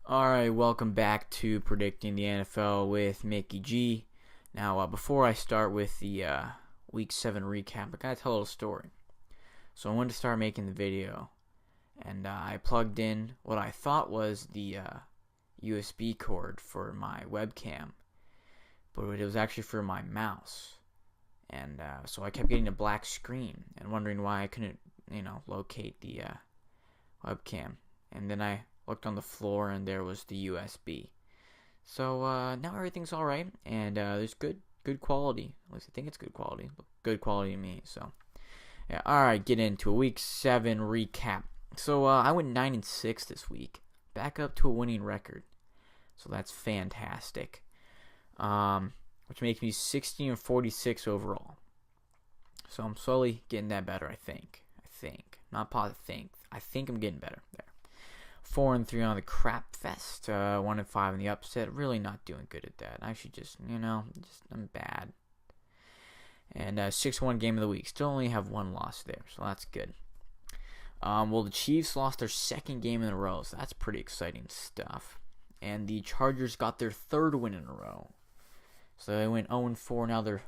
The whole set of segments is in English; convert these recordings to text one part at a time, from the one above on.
Alright, welcome back to Predicting the NFL with Mickey G. Now, before I start with the Week 7 recap, I gotta tell a little story. So I wanted to start making the video, and I plugged in what I thought was the USB cord for my webcam, but it was actually for my mouse. And so I kept getting a black screen and wondering why I couldn't, locate the webcam. And then I looked on the floor and there was the USB. So now everything's alright, and there's good quality. At least I think it's good quality. Good quality to me. So yeah, alright, get into a Week 7 recap. So I went 9-6 this week, back up to a winning record. So that's fantastic. Which makes me 16-46 overall. So I'm slowly getting that better, I think. Not positive, I think I'm getting better there. 4-3 on the crap fest. 1-5 in the upset. Really not doing good at that. I should I'm bad. And 6-1 game of the week. Still only have one loss there, so that's good. Well, the Chiefs lost their second game in a row, so that's pretty exciting stuff. And the Chargers got their third win in a row. So they went 0-4, now they're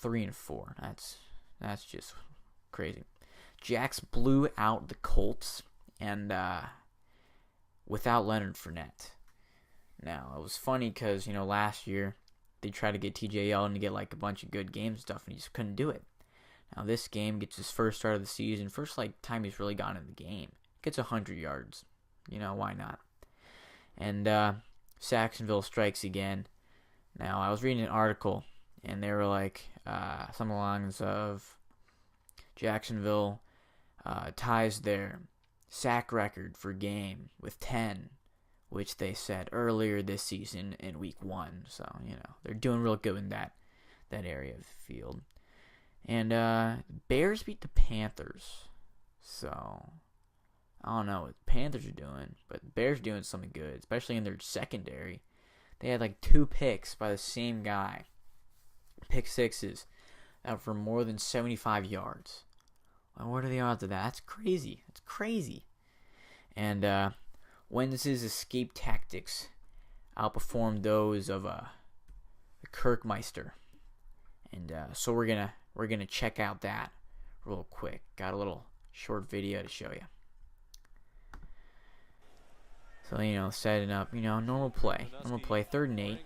3-4. That's just crazy. Jax blew out the Colts, and without Leonard Fournette. Now, it was funny because, last year they tried to get TJ Yeldon to get like a bunch of good games and stuff, and he just couldn't do it. Now, this game gets his first start of the season, first time he's really gotten in the game. Gets 100 yards. Why not? And Saxonville strikes again. Now, I was reading an article, and they were like, some along the lines of Jacksonville ties their sack record for game with 10, which they set earlier this season in Week 1. So, they're doing real good in that area of the field. And Bears beat the Panthers. So, I don't know what the Panthers are doing, but the Bears are doing something good, especially in their secondary. They had like 2 picks by the same guy. Pick sixes for more than 75 yards. Well, what are the odds of that? That's crazy. It's crazy. And Wentz's escape tactics outperformed those of Kirkmeister. And so we're gonna check out that real quick. Got a little short video to show you. So, setting up, normal play, 3rd and 8,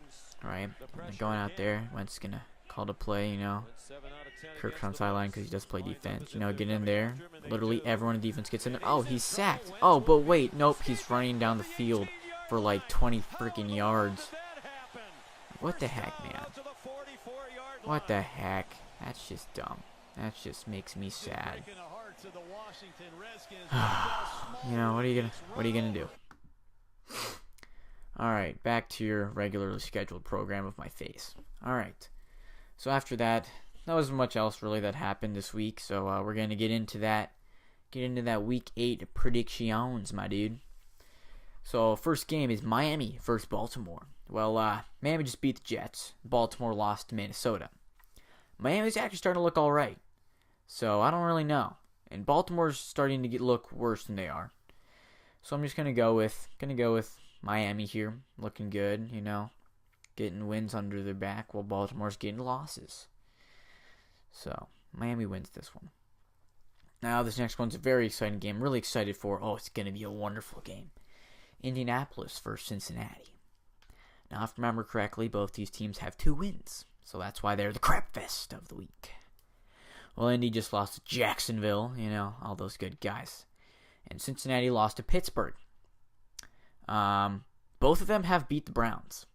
right? Going out there, Wentz gonna call the play, Kirk's on sideline because he does play defense. Get in there. Literally everyone in defense gets in there. Oh, he's sacked. Oh, but wait, nope, he's running down the field for like 20 freaking yards. What the heck, man? What the heck? That's just dumb. That just makes me sad. What are you gonna do? Alright, back to your regularly scheduled program of my face. Alright, so after that, there wasn't much else really that happened this week, so we're going to get into that Week 8 predictions, my dude. So, first game is Miami versus Baltimore. Well, Miami just beat the Jets. Baltimore lost to Minnesota. Miami's actually starting to look alright, so I don't really know. And Baltimore's starting to look worse than they are. So I'm just gonna go with Miami here, looking good, getting wins under their back while Baltimore's getting losses. So Miami wins this one. Now this next one's a very exciting game. I'm really excited for. Oh, it's gonna be a wonderful game. Indianapolis versus Cincinnati. Now, if I remember correctly, both these teams have 2 wins, so that's why they're the crap fest of the week. Well, Indy just lost to Jacksonville, all those good guys. And Cincinnati lost to Pittsburgh. Both of them have beat the Browns,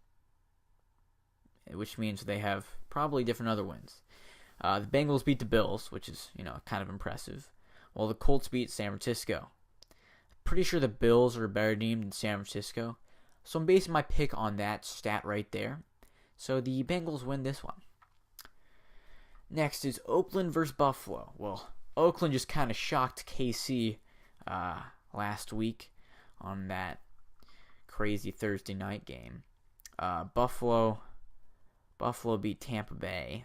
which means they have probably different other wins. The Bengals beat the Bills, which is, kind of impressive. While the Colts beat San Francisco. Pretty sure the Bills are a better team than San Francisco. So I'm basing my pick on that stat right there. So the Bengals win this one. Next is Oakland versus Buffalo. Well, Oakland just kind of shocked KC last week on that crazy Thursday night game. Buffalo beat Tampa Bay,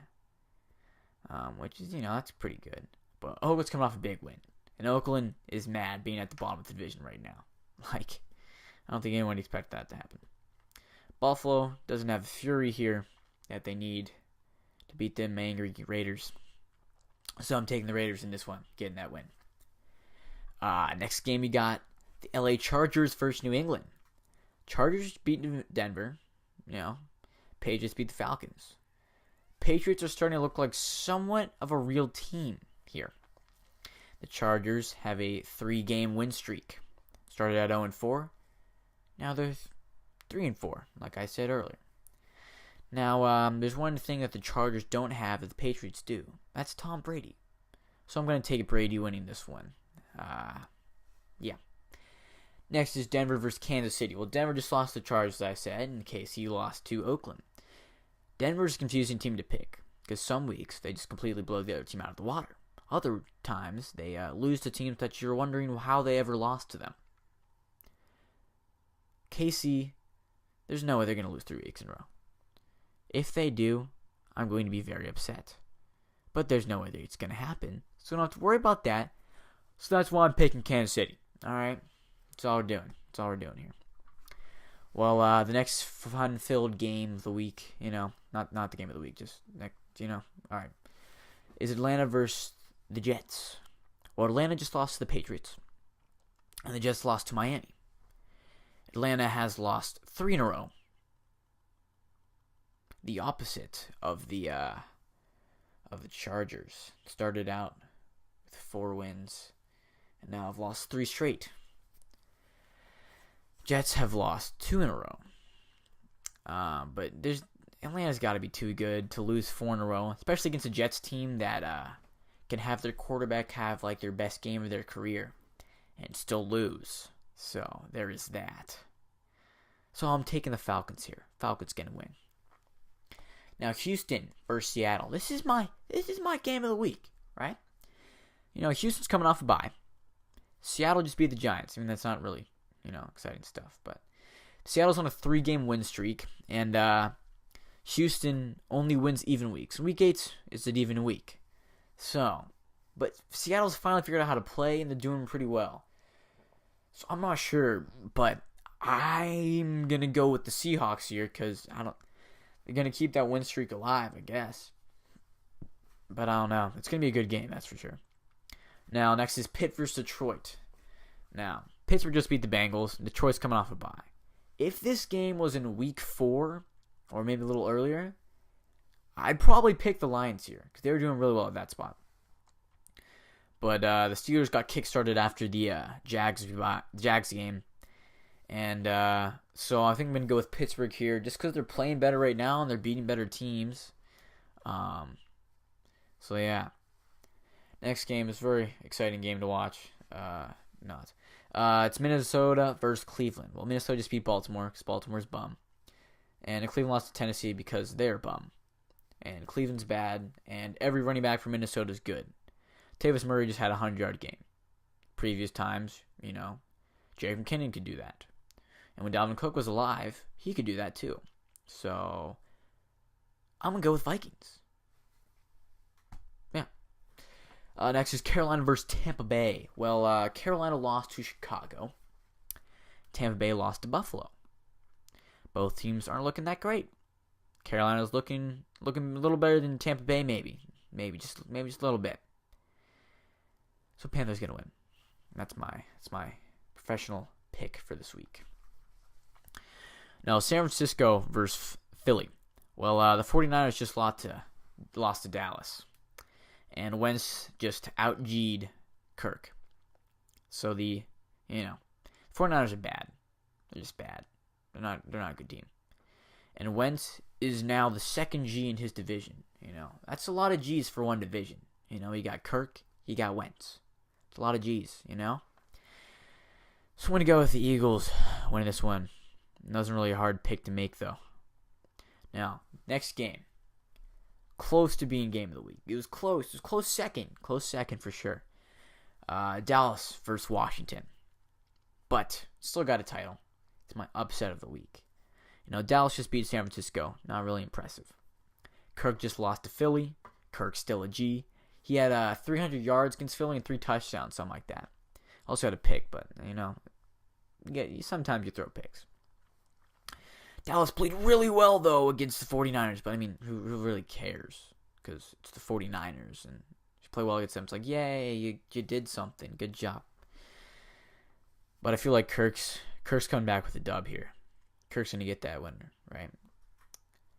which is, that's pretty good. But Oakland's coming off a big win. And Oakland is mad being at the bottom of the division right now. I don't think anyone expected that to happen. Buffalo doesn't have the fury here that they need to beat them angry Raiders. So I'm taking the Raiders in this one, getting that win. Next game, you got the LA Chargers versus New England. Chargers beat Denver. Patriots beat the Falcons. Patriots are starting to look like somewhat of a real team here. The Chargers have a 3-game win streak. Started at 0-4. Now they're 3-4, like I said earlier. Now, there's one thing that the Chargers don't have that the Patriots do. That's Tom Brady. So I'm going to take Brady winning this one. Yeah. Next is Denver versus Kansas City. Well, Denver just lost to the Chargers, as I said, and KC lost to Oakland. Denver's a confusing team to pick, because some weeks they just completely blow the other team out of the water. Other times, they lose to teams that you're wondering how they ever lost to them. KC, there's no way they're going to lose 3 weeks in a row. If they do, I'm going to be very upset. But there's no way that it's going to happen, so I don't have to worry about that. So that's why I'm picking Kansas City. Alright? That's all we're doing. That's all we're doing here. Well, the next fun-filled game of the week, not the game of the week, just next, alright, is Atlanta versus the Jets. Well, Atlanta just lost to the Patriots, and the Jets lost to Miami. Atlanta has lost 3 in a row. The opposite of the Chargers. Started out with 4 wins, and now have lost 3 straight. Jets have lost 2 in a row. But Atlanta's got to be too good to lose 4 in a row, especially against a Jets team that can have their quarterback have like their best game of their career and still lose. So there is that. So I'm taking the Falcons here. Falcons gonna win. Now Houston versus Seattle. This is my game of the week, right? Houston's coming off a bye. Seattle just beat the Giants. I mean, that's not really exciting stuff, but Seattle's on a 3-game win streak, and Houston only wins even weeks. Week 8 is an even week. So, but Seattle's finally figured out how to play, and they're doing pretty well. So I'm not sure, but I'm gonna go with the Seahawks here because they're gonna keep that win streak alive, I guess. But I don't know. It's gonna be a good game, that's for sure. Now, next is Pitt versus Detroit. Now, Pittsburgh just beat the Bengals. Detroit's coming off a bye. If this game was in week 4, or maybe a little earlier, I'd probably pick the Lions here, because they were doing really well at that spot. But the Steelers got kickstarted after the Jags game. And so I think I'm going to go with Pittsburgh here, just because they're playing better right now, and they're beating better teams. So yeah. Next game is a very exciting game to watch. It's Minnesota versus Cleveland. Well, Minnesota just beat Baltimore because Baltimore's bum. And Cleveland lost to Tennessee because they're bum. And Cleveland's bad, and every running back from Minnesota is good. Tavis Murray just had a 100-yard game. Previous times, Jerry McKinnon could do that. And when Dalvin Cook was alive, he could do that too. So, I'm going to go with Vikings. Yeah. Next is Carolina versus Tampa Bay. Well, Carolina lost to Chicago. Tampa Bay lost to Buffalo. Both teams aren't looking that great. Carolina's looking a little better than Tampa Bay, maybe just a little bit. So Panthers gonna win. That's my professional pick for this week. Now San Francisco versus Philly. Well, the 49ers just lost to Dallas, and Wentz just out-G'd Kirk. So the 49ers are bad. They're just bad. They're not a good team. And Wentz is now the second G in his division. That's a lot of G's for one division. You got Kirk, you got Wentz. It's a lot of G's, So I'm going to go with the Eagles winning this one. It wasn't really a hard pick to make, though. Now, next game. Close to being game of the week. It was close. It was close second. Close second for sure. Dallas versus Washington. But still got a title. It's my upset of the week. Dallas just beat San Francisco. Not really impressive. Kirk just lost to Philly. Kirk's still a G. He had 300 yards against Philly and 3 touchdowns, something like that. Also had a pick, but, sometimes you throw picks. Dallas played really well, though, against the 49ers. But, I mean, who really cares? Because it's the 49ers. And if you play well against them, it's like, yay, you did something. Good job. But I feel like Kirk's coming back with a dub here. Kirk's going to get that winner, right?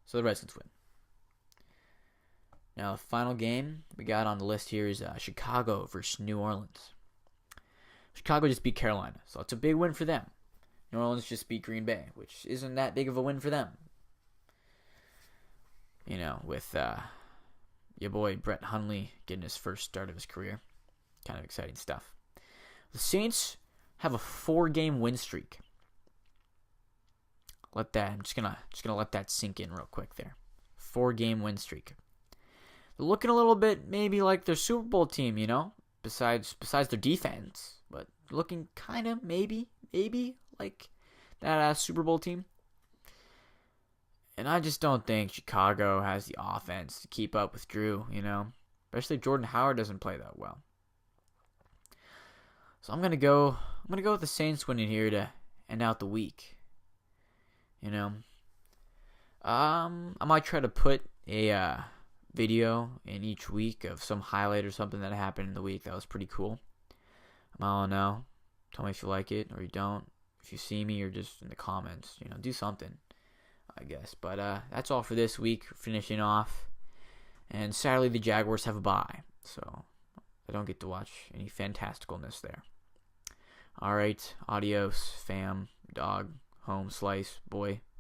So the Redskins win. Now, the final game we got on the list here is Chicago versus New Orleans. Chicago just beat Carolina, so it's a big win for them. New Orleans just beat Green Bay, which isn't that big of a win for them. You know, with your boy Brett Hundley getting his first start of his career. Kind of exciting stuff. The Saints have a 4-game win streak. I'm just gonna let that sink in real quick there. 4-game win streak. They're looking a little bit maybe like their Super Bowl team, you know, besides their defense, but looking kind of maybe like that Super Bowl team. And I just don't think Chicago has the offense to keep up with Drew, you know, especially if Jordan Howard doesn't play that well. So I'm gonna go with the Saints winning here to end out the week. You know, I might try to put a video in each week of some highlight or something that happened in the week that was pretty cool. I don't know. Tell me if you like it or you don't. If you see me or just in the comments, you know, do something, I guess. But that's all for this week. Finishing off, and sadly the Jaguars have a bye, so I don't get to watch any fantasticalness there. All right, adios, fam, dog, home, slice, boy.